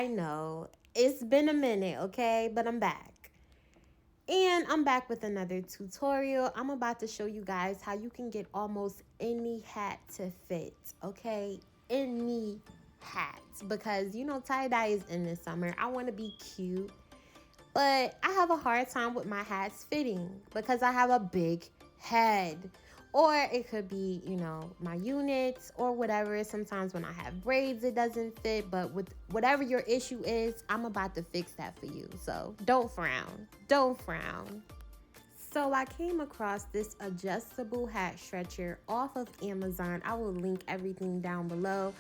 I know. It's been a minute, okay? But I'm back. And I'm back with another tutorial. I'm about to show you guys how you can get almost any hat to fit, okay? Any hat. Because, you know, tie-dye is in the summer. I want to be cute. But I have a hard time with my hats fitting because I have a big head. Or it could be, you know, my units or whatever. Sometimes when I have braids, it doesn't fit. But with whatever your issue is, I'm about to fix that for you. So don't frown. Don't frown. So I came across this adjustable hat stretcher off of Amazon. I will link everything down below.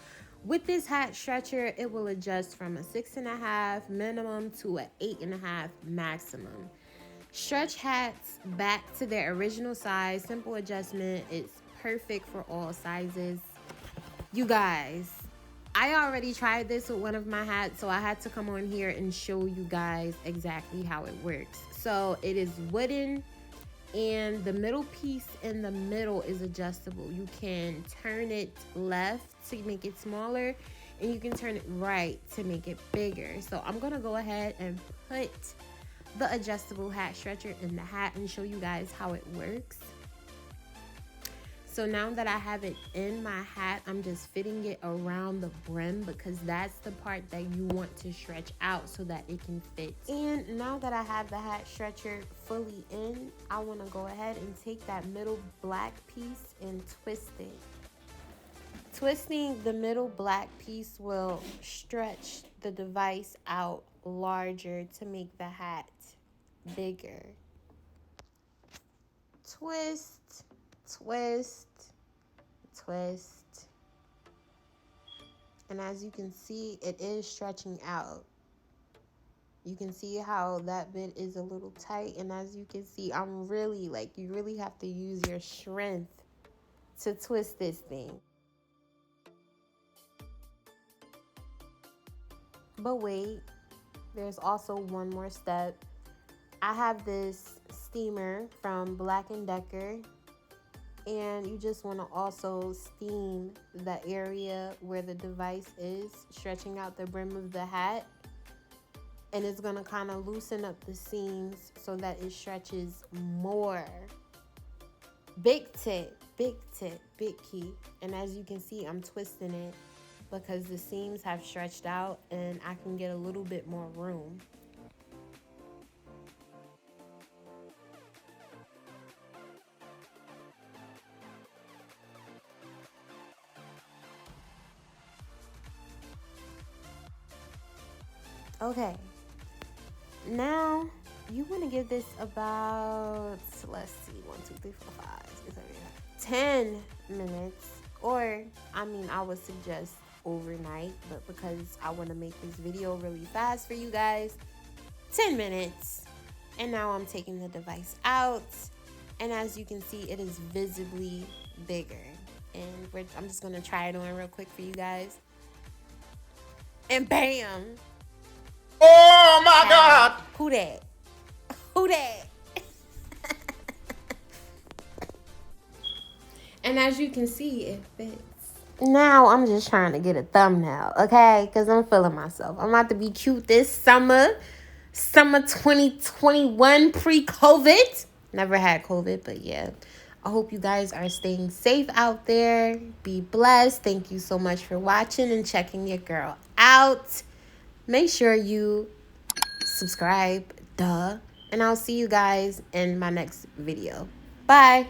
With this hat stretcher, it will adjust from a 6.5 minimum to an 8.5 maximum. Stretch hats back to their original size. Simple adjustment. It's perfect for all sizes. You guys, I already tried this with one of my hats, so I had to come on here and show you guys exactly how it works. So it is wooden, and the middle piece in the middle is adjustable. You can turn it left to make it smaller, and you can turn it right to make it bigger. So I'm gonna go ahead and put the adjustable hat stretcher in the hat and show you guys how it works. So now that I have it in my hat, I'm just fitting it around the brim because that's the part that you want to stretch out so that it can fit. And now that I have the hat stretcher fully in, I want to go ahead and take that middle black piece and twist it. Twisting the middle black piece will stretch the device out larger to make the hat bigger. Twist, twist, twist. And as you can see, it is stretching out. You can see how that bit is a little tight. And as you can see, I'm really you really have to use your strength to twist this thing. But wait, there's also one more step. I have this steamer from Black & Decker, and you just want to also steam the area where the device is, stretching out the brim of the hat, and it's going to kind of loosen up the seams so that it stretches more. Big tip, big key. And as you can see, I'm twisting it because the seams have stretched out and I can get a little bit more room. Okay, now you want to give this about, let's see, 1, 2, 3, 4, 5, 6, 7, 8, 10 minutes. Or, I mean, I would suggest overnight, but because I want to make this video really fast for you guys, 10 minutes. And now I'm taking the device out, and as you can see, it is visibly bigger. And I'm just going to try it on real quick for you guys. And bam! Oh my God! Who that? Who that? And as you can see, it fits. Now I'm just trying to get a thumbnail, okay? Because I'm feeling myself. I'm about to be cute this summer. Summer 2021, pre-COVID. Never had COVID, but yeah. I hope you guys are staying safe out there. Be blessed. Thank you so much for watching and checking your girl out. Make sure you subscribe, and I'll see you guys in my next video. Bye.